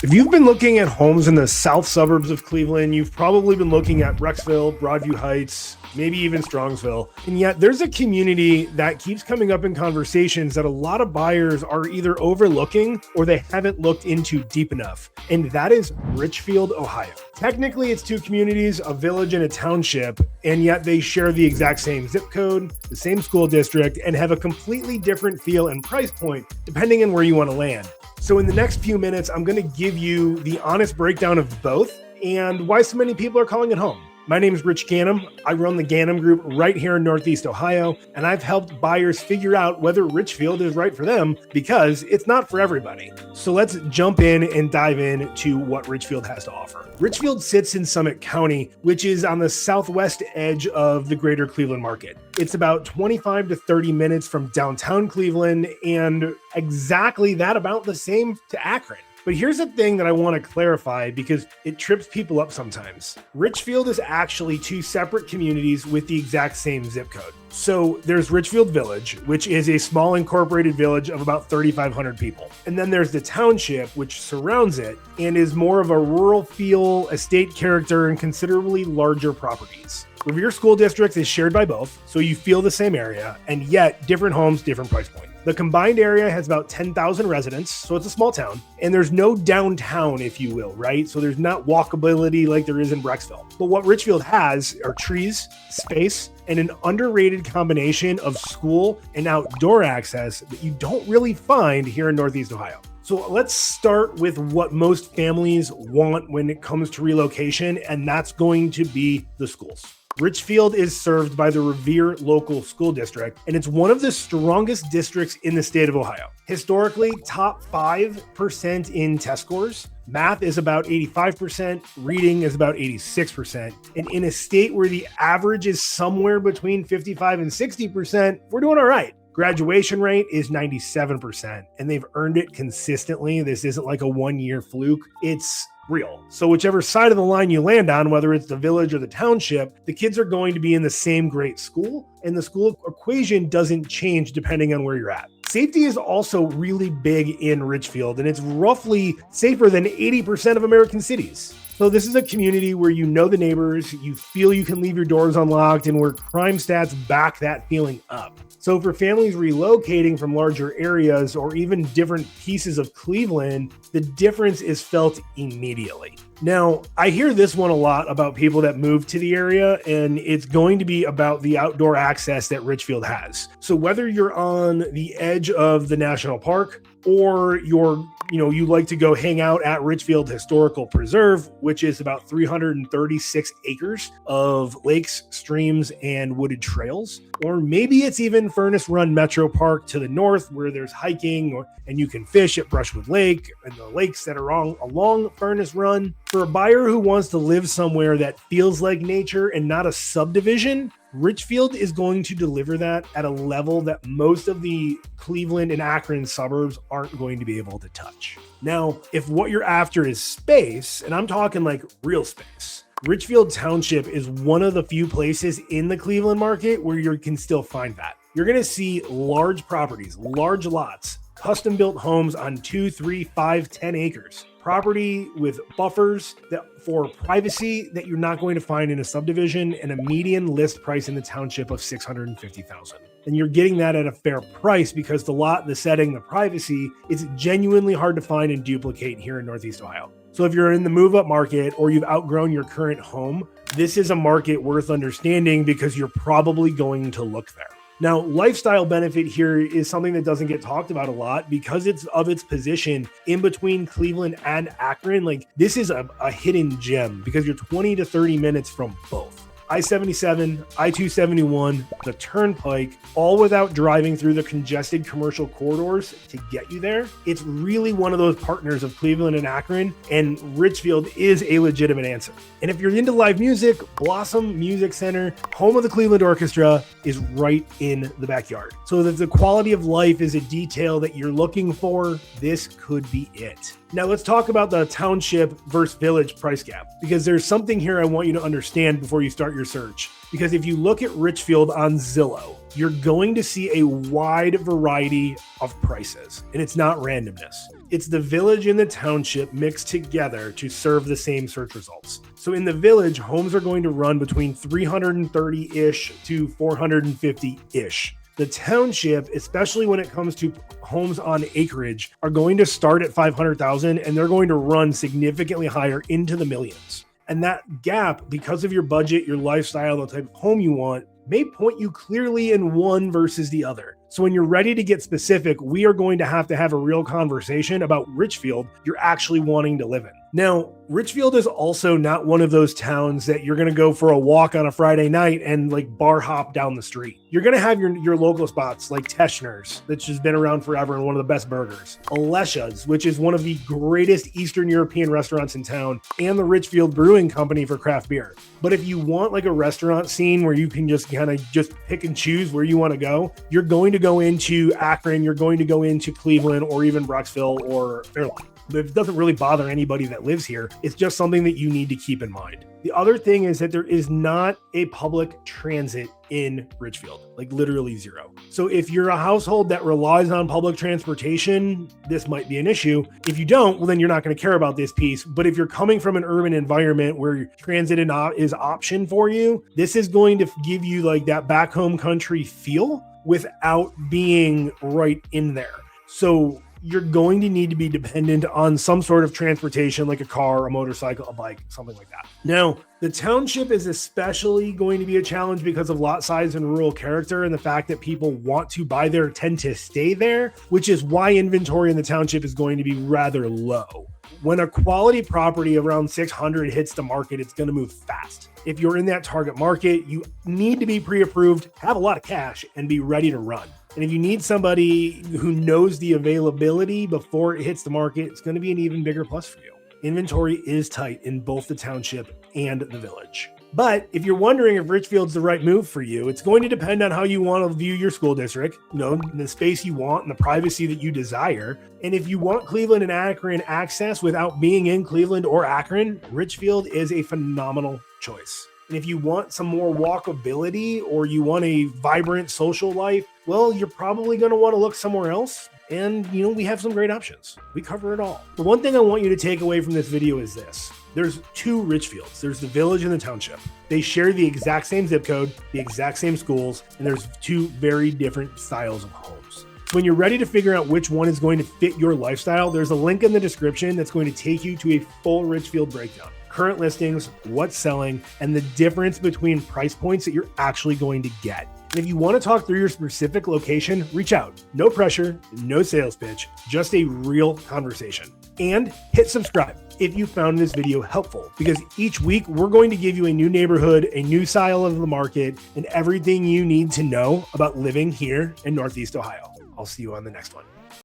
If you've been looking at homes in the south suburbs of Cleveland, you've probably been looking at Rexville, Broadview Heights, maybe even Strongsville. And yet there's a community that keeps coming up in conversations that a lot of buyers are either overlooking or they haven't looked into deep enough. And that is Richfield, Ohio. Technically, it's two communities, a village and a township, and yet they share the exact same zip code, the same school district, and have a completely different feel and price point depending on where you want to land. So in the next few minutes, I'm going to give you the honest breakdown of both and why so many people are calling it home. My name is Rich Ganim. I run the Ganim Group right here in Northeast Ohio, and I've helped buyers figure out whether Richfield is right for them because it's not for everybody. So let's jump in and dive into what Richfield has to offer. Richfield sits in Summit County, which is on the southwest edge of the greater Cleveland market. It's about 25 to 30 minutes from downtown Cleveland and exactly that about the same to Akron. But here's the thing that I want to clarify because it trips people up sometimes. Richfield is actually two separate communities with the exact same zip code. So there's Richfield Village, which is a small incorporated village of about 3,500 people. And then there's the township, which surrounds it and is more of a rural feel, estate character, and considerably larger properties. Revere School District is shared by both, so you feel the same area, and yet different homes, different price point. The combined area has about 10,000 residents, so it's a small town, and there's no downtown, if you will, right? So there's not walkability like there is in Brecksville. But what Richfield has are trees, space, and an underrated combination of school and outdoor access that you don't really find here in Northeast Ohio. So let's start with what most families want when it comes to relocation, and that's going to be the schools. Richfield is served by the Revere Local School District, and it's one of the strongest districts in the state of Ohio. Historically, top 5% in test scores. Math is about 85%, reading is about 86%. And in a state where the average is somewhere between 55 and 60%, we're doing all right. Graduation rate is 97%, and they've earned it consistently. This isn't like a one-year fluke. It's real. So whichever side of the line you land on, whether it's the village or the township, the kids are going to be in the same great school, and the school equation doesn't change depending on where you're at. Safety is also really big in Richfield, and it's roughly safer than 80% of American cities. So this is a community where you know the neighbors, you feel you can leave your doors unlocked, and where crime stats back that feeling up. So for families relocating from larger areas or even different pieces of Cleveland, the difference is felt immediately. Now, I hear this one a lot about people that move to the area, and it's going to be about the outdoor access that Richfield has. So whether you're on the edge of the national park or you like to go hang out at Richfield Historical Preserve, which is about 336 acres of lakes, streams, and wooded trails. Or maybe it's even Furnace Run Metro Park to the north where there's hiking and you can fish at Brushwood Lake and the lakes that are along Furnace Run. For a buyer who wants to live somewhere that feels like nature and not a subdivision, Richfield is going to deliver that at a level that most of the Cleveland and Akron suburbs aren't going to be able to touch. Now, if what you're after is space, and I'm talking like real space, Richfield Township is one of the few places in the Cleveland market where you can still find that. You're going to see large properties, large lots, custom-built homes on 2, 3, 5, 10 acres. Property with buffers for privacy that you're not going to find in a subdivision, and a median list price in the township of $650,000. And you're getting that at a fair price because the lot, the setting, the privacy is genuinely hard to find and duplicate here in Northeast Ohio. So if you're in the move-up market or you've outgrown your current home, this is a market worth understanding because you're probably going to look there. Now, lifestyle benefit here is something that doesn't get talked about a lot because it's of its position in between Cleveland and Akron. Like, this is a hidden gem because you're 20 to 30 minutes from both. I-77, I-271, the Turnpike, all without driving through the congested commercial corridors to get you there. It's really one of those partners of Cleveland and Akron, and Richfield is a legitimate answer. And if you're into live music, Blossom Music Center, home of the Cleveland Orchestra, is right in the backyard. So if the quality of life is a detail that you're looking for, this could be it. Now let's talk about the township versus village price gap, because there's something here I want you to understand before you start your search. Because if you look at Richfield on Zillow, you're going to see a wide variety of prices, and it's not randomness. It's the village and the township mixed together to serve the same search results. So in the village, homes are going to run between 330-ish to 450-ish. The township, especially when it comes to homes on acreage, are going to start at 500,000 and they're going to run significantly higher into the millions. And that gap, because of your budget, your lifestyle, the type of home you want, may point you clearly in one versus the other. So when you're ready to get specific, we are going to have a real conversation about Richfield you're actually wanting to live in. Now, Richfield is also not one of those towns that you're going to go for a walk on a Friday night and like bar hop down the street. You're going to have your local spots like Teschner's, that's just been around forever and one of the best burgers. Alesha's, which is one of the greatest Eastern European restaurants in town, and the Richfield Brewing Company for craft beer. But if you want like a restaurant scene where you can just kind of just pick and choose where you want to go, you're going to go into Akron, you're going to go into Cleveland, or even Brecksville or Fairlawn. It doesn't really bother anybody that lives here. It's just something that you need to keep in mind. The other thing is that there is not a public transit in Richfield, like literally zero. So if you're a household that relies on public transportation, this might be an issue. If you don't, well, then you're not going to care about this piece. But if you're coming from an urban environment where transit is option for you, this is going to give you like that back home country feel without being right in there. So you're going to need to be dependent on some sort of transportation, like a car, a motorcycle, a bike, something like that. Now, the township is especially going to be a challenge because of lot size and rural character, and the fact that people want to buy there tend to stay there, which is why inventory in the township is going to be rather low. When a quality property around 600 hits the market, it's going to move fast. If you're in that target market, you need to be pre-approved, have a lot of cash, and be ready to run. And if you need somebody who knows the availability before it hits the market, it's going to be an even bigger plus for you. Inventory is tight in both the township and the village. But if you're wondering if Richfield's the right move for you, it's going to depend on how you want to view your school district, the space you want and the privacy that you desire. And if you want Cleveland and Akron access without being in Cleveland or Akron, Richfield is a phenomenal choice. And if you want some more walkability or you want a vibrant social life, well, you're probably going to want to look somewhere else. And, we have some great options. We cover it all. The one thing I want you to take away from this video is this. There's two Richfields. There's the village and the township. They share the exact same zip code, the exact same schools, and there's two very different styles of homes. When you're ready to figure out which one is going to fit your lifestyle, there's a link in the description that's going to take you to a full Richfield breakdown. Current listings, what's selling, and the difference between price points that you're actually going to get. And if you want to talk through your specific location, reach out. No pressure, no sales pitch, just a real conversation. And hit subscribe if you found this video helpful, because each week we're going to give you a new neighborhood, a new style of the market, and everything you need to know about living here in Northeast Ohio. I'll see you on the next one.